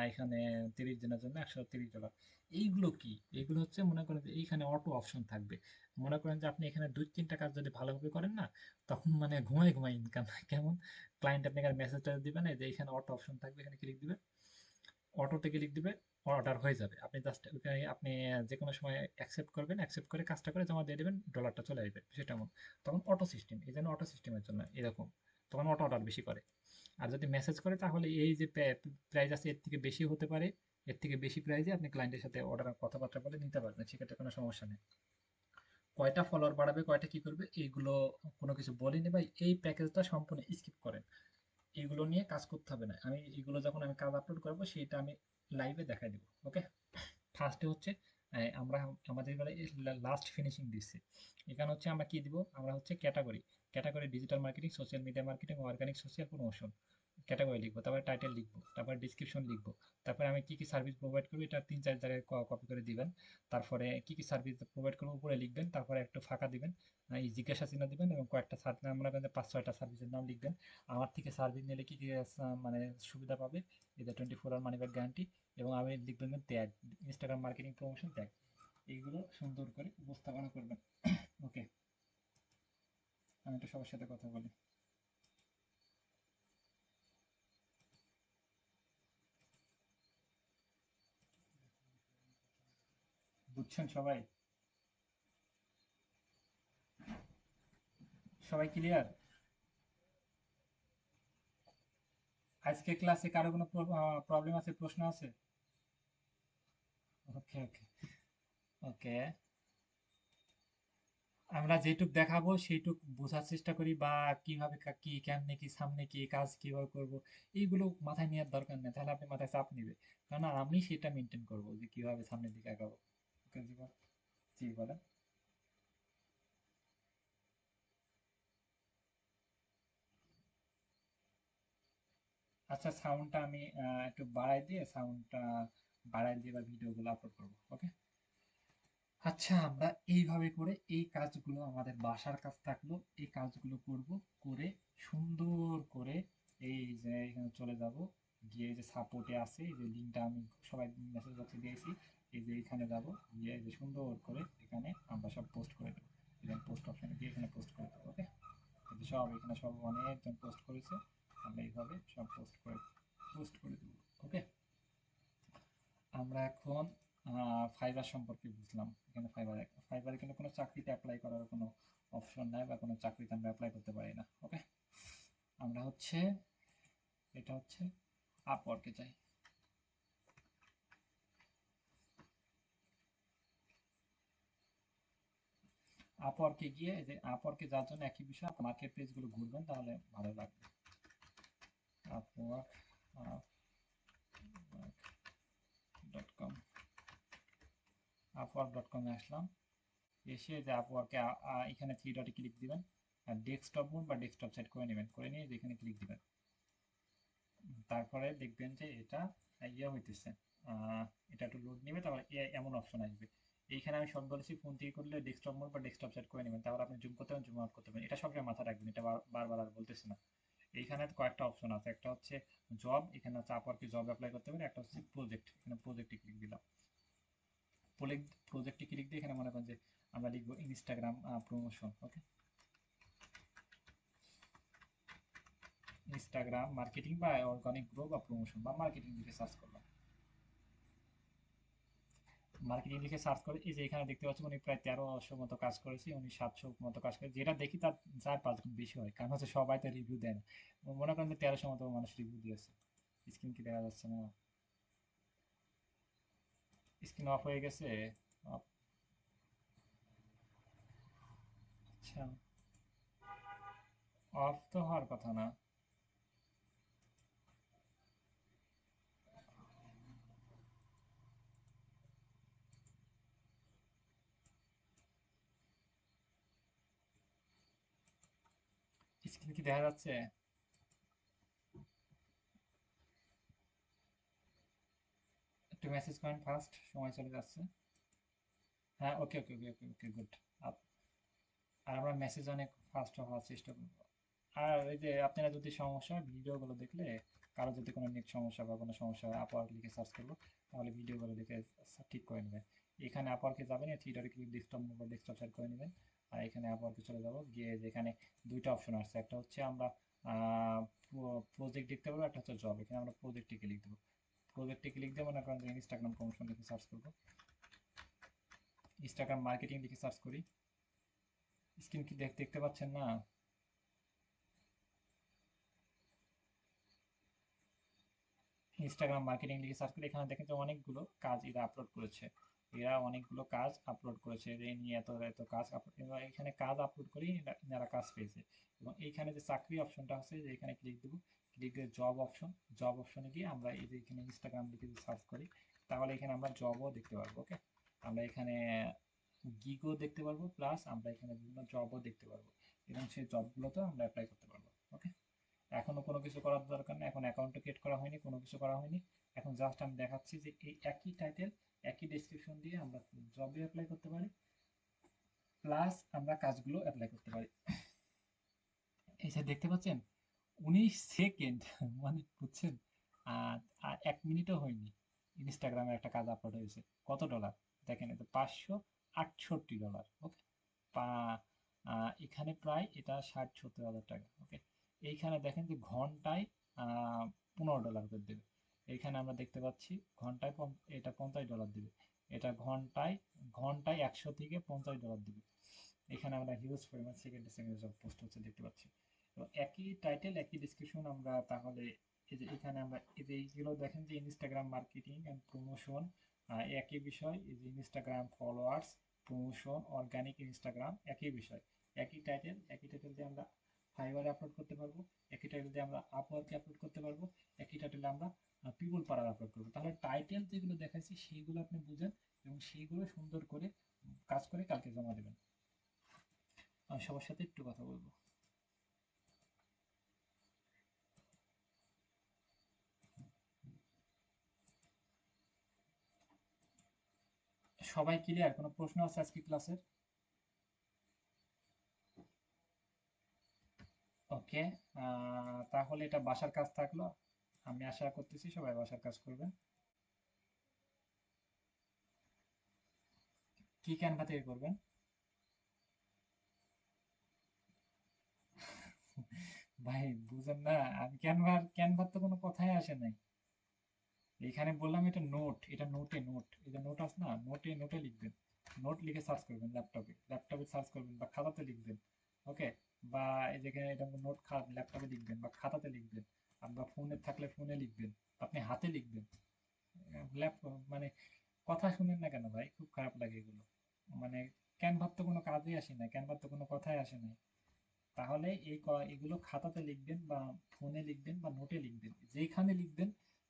এখানে 30 দিনের জন্য $130। এইগুলো কি, এইগুলো হচ্ছে মনে করেন যে এইখানে অটো অপশন থাকবে। মনে করেন যে আপনি এখানে 2-3টা কাজ যদি ভালোভাবে করেন না, তখন মানে ঘুমাই ঘুমাই ইনকাম কেমন, ক্লায়েন্ট আপনাকে মেসেজটা দিবে না, যে এখানে অটো অপশন থাকবে, এখানে ক্লিক দিবে, অটোতে ক্লিক দিবে, অর্ডার হয়ে যাবে। আপনি জাস্ট ওখানে আপনি যে কোনো সময় অ্যাকসেপ্ট করবেন, অ্যাকসেপ্ট করে কাজটা করে জমা দিয়ে দেবেন, ডলারটা চলে আসবে সেটা এমন। তখন অটো সিস্টেম, এই জন্য অটো সিস্টেমের জন্য এরকম, তখন অটো অর্ডার বেশি করে। আর যদি মেসেজ করে, তাহলে এই যে প্রাইস আছে এর থেকে বেশি হতে পারে, এর থেকে বেশি প্রাইসে আপনি ক্লায়েন্টের সাথে অর্ডার কথাবার্তা বলে নিতে পারবেন, সেক্ষেত্রে কোনো সমস্যা নেই। কয়টা ফলোয়ার বাড়াবে, কয়টা কি করবে, এইগুলো কোনো কিছু বলিনি ভাই, এই প্যাকেজটা সম্পূর্ণ স্কিপ করেন। এগুলো নিয়ে কাজ করতে হবে না, আমি এগুলো যখন আমি কাজ আপলোড করবো সেটা আমি লাইভে দেখাই দিব। ওকে, ফার্স্টে হচ্ছে আমরা আমাদের এবারে লাস্ট ফিনিশিং দিচ্ছি। এখানে হচ্ছে আমরা কি দিব, আমরা হচ্ছে category, category digital marketing, social media marketing, organic social promotion, category লিখবো, তারপরে টাইটেল লিখবো, তারপরে ডিসক্রিপশন লিখবো, তারপরে আমি কি কি সার্ভিস প্রোভাইড করবো এটা 3-4 জায়গায় কপি করে দিবেন। তারপরে কি কি সার্ভিস প্রোভাইড করবো উপরে লিখবেন, তারপরে একটু ফাঁকা দিবেন, এই জিজ্ঞাসা চিহ্ন দিবেন, এবং কয়েকটা আমরা 5-6টা সার্ভিসের নাম লিখবেন। আমার থেকে সার্ভিস নিলে কি কি মানে সুবিধা পাবে, এটা 24 আওয়ার মানি ব্যাক গ্যারান্টি। এবং আমি লিখবেন tag, Instagram marketing promotion tag, এইগুলো সুন্দর করে উপস্থাপনা করবেন। ওকে, আমি একটু সবার সাথে কথা বলি। বুঝছেন সবাই, সবাই ক্লিয়ার? আজকে ক্লাসে কারো কোনো প্রবলেম আছে, প্রশ্ন আছে? ওকে ওকে ওকে, আমরা যেটুক দেখাবো সেইটুক বোঝার চেষ্টা করি, বা কিভাবে কি কেমনে কি সামনে কি কাজ কিভাবে করব, এইগুলো মাথায় নেওয়ার দরকার নেই, তাহলে আপনি মাথায় চাপ নিবে। কারণ আমি সেটা মেনটেন করবো যে কিভাবে সামনের দিকে আগাবো। ওকে জীবন, জি বলেন। আচ্ছা, সাউন্ডটা আমি একটু বাড়াই দিয়ে বা ভিডিওগুলো আপলোড করবো। ওকে, আচ্ছা, আমরা এইভাবে করে এই কাজগুলো আমাদের বাসার কাজ থাকলো, এই কাজগুলো করব, করে সুন্দর করে এই যে এখানে চলে যাব, গিয়ে এই যে সাপোর্টে আছে এই যে লিঙ্কটা আমি সবাই মেসেজ বক্সে দিয়েছি, এই যে এখানে যাব, গিয়ে এই যে সুন্দর করে এখানে আমরা সব পোস্ট করে দেবো। এখানে পোস্ট অপশনে গিয়ে এখানে পোস্ট করে দেবো। ওকে, সব এখানে সব অনেকজন পোস্ট করেছে, আমরা এইভাবে সব পোস্ট করে দেবো। ওকে, আমরা এখন ফাইবার সম্পর্কে বুঝলাম। এখানে ফাইবারে কিন্তু কোনো চাকরিতে অ্যাপ্লাই করার কোনো অপশন নাই বা কোনো চাকরিতে আমরা অ্যাপ্লাই করতে পারি না। ওকে, আমরা হচ্ছে এটা হচ্ছে আপওয়ার্কে যাই। আপওয়ার্কে গিয়ে যে আপওয়ার্কে যাওয়ার জন্য একই বিষয় মার্কেট পেজগুলো ঘুরবেন, তাহলে ভালো লাগবে। আপওয়ার্ক আপওয়ার্ক.com, আপওয়ার্ক.com-এ আসলাম। এসে যে আপওয়ার্কে এখানে থ্রি ডটে ক্লিক দিবেন, আর ডেস্কটপ মোড বা ডেস্কটপ সেট করে নেবেন, করে নিয়ে যেখানে ক্লিক দিবেন, তারপরে দেখবেন যে এটা ইয়ে হইতেছে, এটা একটু লোড নেবে, তারপর এমন অপশন আসবে। এইখানে আমি সব বলেছি ফোন থেকে করলে ডেস্কটপ মোড বা ডেস্কটপ সেট করে নেবেন, তারপর আপনি জুম করতে পারেন, জুম আউট করতে পারেন। এটা সবসময় মাথা রাখবেন, এটা বারবার আর বলতেছি না। এইখানে কয়েকটা অপশন আছে, একটা হচ্ছে জব, এখানে হচ্ছে আপওয়ার্কে জব অ্যাপ্লাই করতে পারেন। একটা হচ্ছে প্রজেক্ট, এখানে প্রজেক্টে ক্লিক দিলাম। প্রজেক্টে ক্লিক দিয়ে এখানে মনে করেন যে আমরা লিখবো ইনস্টাগ্রাম প্রমোশন। ওকে, ইনস্টাগ্রাম মার্কেটিং বা অর্গানিক গ্রো বা প্রমোশন বা মার্কেটিং লিখে সার্চ করলাম। মার্কেটিং লিখে সার্চ করে এই যে এখানে দেখতে পাচ্ছি উনি প্রায় 1300 মতো কাজ করেছে, উনি 700 মতো কাজ করে, যেটা দেখি তার 4-5 গুণ বেশি হয়, কারণ হচ্ছে সবাই তো রিভিউ দেয় না। মনে করেন যে 1300 মতো মানুষ রিভিউ দিয়েছে। স্ক্রিন কি দেখা যাচ্ছে না? স্ক্রিন অফ হয়ে গেছে। Off, আচ্ছা, অফ তো হওয়ার কথা না। স্ক্রিন কি দেখা যাচ্ছে? একটু মেসেজ করেন ফার্স্ট, সময় চলে যাচ্ছে। হ্যাঁ, ওকে ওকে ওকে ওকে ওকে, গুড। আর আমরা মেসেজ অনেক ফাস্ট হওয়ার চেষ্টা করব। আর এই যে আপনারা যদি সমস্যা হয় ভিডিওগুলো দেখলে, কারো যদি কোনো নেট সমস্যা বা কোনো সমস্যা হয় আপওয়ার্ক লিখে সার্চ করবো, তাহলে ভিডিওগুলো দেখে ঠিক করে নেবেন। এখানে আপওয়ার্কে যাবেন, থ্রি ডটে click desktop mobile desktop set করে নেবেন। আর এখানে আপওয়ার্কে চলে যাব, গিয়ে যেখানে দুইটা অপশন আসছে, একটা হচ্ছে আমরা প্রজেক্ট দেখতে পাবো, একটা হচ্ছে জব। এখানে আমরা প্রজেক্টে ক্লিক দেবো। প্রজেক্টে ক্লিক দিয়ে মনে করেন যে ইনস্টাগ্রাম প্রমোশন লিখে সার্চ করবো, ইনস্টাগ্রাম মার্কেটিং লিখে সার্চ করি। স্ক্রিন কি দেখতে পাচ্ছেন না? ইনস্টাগ্রাম মার্কেটিং লিখে সার্চ করে এখানে দেখেন যে অনেকগুলো কাজ এরা আপলোড করেছে। এরা অনেকগুলো কাজ আপলোড করেছে, এদের নিয়ে এত এত কাজ আপলোড, এখানে কাজ আপলোড করেই এনারা কাজ পেয়েছে। এবং এইখানে যে চাকরি অপশনটা আছে, যে এখানে ক্লিক দেবো, ক্লিক দিয়ে জব অপশন, জব অপশনে গিয়ে আমরা এই যে এখানে ইনস্টাগ্রাম লিখে সার্চ করি, তাহলে এখানে আমরা জবও দেখতে পারবো। ওকে, আমরা এখানে গিগও দেখতে পারবো, প্লাস আমরা এখানে বিভিন্ন জবও দেখতে পারবো, এবং সেই জবগুলোতেও আমরা অ্যাপ্লাই করতে পারবো। ওকে, এখনো কোনো কিছু করার দরকার নেই, এখন অ্যাকাউন্টও ক্রিয়েট করা হয়নি, কোনো কিছু করা হয়নি। এখন জাস্ট আমি দেখাচ্ছি যে এই একই টাইটেল, একই ডেসক্রিপশন দিয়ে আমরা জবে অ্যাপ্লাই করতে পারি, প্লাস আমরা কাজগুলো অ্যাপ্লাই করতে পারি। এই যে দেখতে পাচ্ছেন 19 সেকেন্ড, মানে বুঝছেন, আর আর 1 মিনিটও হয়নি, ইনস্টাগ্রামে একটা কাজ আপলোড হয়েছে। কত ডলার দেখেন, এটা $568। ওকে, পা এখানে প্রায় এটা 60-70 হাজার টাকা। ওকে, এইখানে দেখেন যে ঘন্টায় $15 করে দেবে। এইখানে আমরা দেখতে পাচ্ছি ঘন্টায় এটা $50 দেবে। এটা ঘন্টায় ঘন্টায় 100 থেকে $50 দেবে। এখানে আমরা হিউজ পরিমাণ সেকেন্ডে সেকেন্ডে সব পোস্ট হচ্ছে দেখতে পাচ্ছি। তো একই টাইটেল একই ডিসক্রিপশন আমরা তাহলে এই যে এখানে আমরা এই যে এইগুলো দেখেন যে ইনস্টাগ্রাম মার্কেটিং অ্যান্ড প্রমোশন, একই বিষয়। এই যে Instagram followers, promotion, organic Instagram, একই বিষয়, একই টাইটেল দিয়ে আমরা ফাইবারে আপলোড করতে পারবো, একই টাইটেল দিয়ে আমরা আপওয়ার্কে আপলোড করতে পারবো, একই টাইটেলে আমরা পিপল পাড়ার আপলোড করবো। তাহলে টাইটেল যেগুলো দেখাচ্ছি সেইগুলো আপনি বুঝেন, এবং সেইগুলো সুন্দর করে কাজ করে কালকে জমা দেবেন। আমি সবার সাথে একটু কথা বলবো। সবাই ক্লিয়ার? কোনো প্রশ্ন আছে আজকে ক্লাসের? ওকে, তাহলে এটা বাসার কাজ থাকলো। আমি আশা করতেছি সবাই বাসার কাজ করবেন। কি ক্যানভা থেকে করবেন? ভাই বুঝেন না, আমি ক্যানভার ক্যানভার তো কোনো কথাই আসে নাই। এইখানে বললাম এটা নোট, এটা নোটে নোট, এটা নোট আছে না, নোটে নোটে লিখবেন। নোট লিখে সার্চ করবেন, ল্যাপটপে ল্যাপটপে সার্চ করবেন বা খাতাতে লিখবেন। ওকে, বা এই যেখানে এটা নোট ল্যাপটপে লিখবেন বা খাতাতে লিখবেন, বা ফোনে থাকলে ফোনে লিখবেন, আপনি হাতে লিখবেন। ল্যাপটপ মানে কথা শুনেন না কেন ভাই, খুব খারাপ লাগে এগুলো। মানে ক্যানভার তো কোনো কাজে আসে না, ক্যানভার তো কোনো কথাই আসে না। তাহলে এগুলো খাতাতে লিখবেন বা ফোনে লিখবেন বা নোটে লিখবেন, যেখানে লিখবেন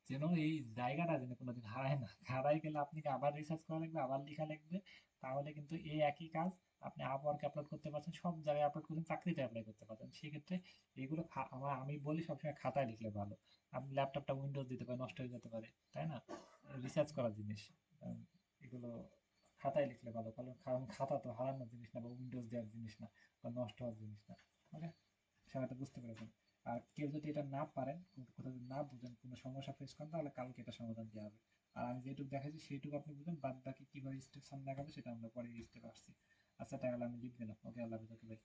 যেন এই জায়গাটা যেন কোনোদিন হারায় না। হারাই গেলে আপনি আবার রিসার্চ করা লাগবে, আবার লেখা লাগবে। তাহলে কিন্তু এই একই কাজ আপনি আপওয়ার্কে আপলোড করতে পারছেন, সব জায়গায় আপলোড করছেন, চাকরিতে অ্যাপ্লাই করতে পারছেন। সেক্ষেত্রে এগুলো আমি বলি সবসময় খাতায় লিখলে ভালো। আপনি ল্যাপটপটা উইন্ডোজ দিতে পারে, নষ্ট হয়ে যেতে পারে, তাই না? রিসার্চ করার জিনিস, এগুলো খাতায় লিখলে ভালো। কারণ কারণ খাতা তো হারানোর জিনিস না বা উইন্ডোজ দেওয়ার জিনিস না বা নষ্ট হওয়ার জিনিস না। ওকে, বিষয়টা বুঝতে পেরেছেন? আর কেউ যদি এটা না পারেন, কোথাও যদি না বুঝেন, কোনো সমস্যা ফেস করেন, তাহলে কালকে এটা সমাধান দেওয়া হবে। আর আমি যেটুকু দেখাচ্ছি সেইটুকু আপনি বুঝবেন, বাদ বাকি কিভাবে স্টেপ সামনে আগাবে সেটা আমরা পরে স্টেপ আসছি। আচ্ছা, তাহলে আমি লিখ দিলাম। ওকে, আল্লাহ হাফেজ। ওকে ভাই।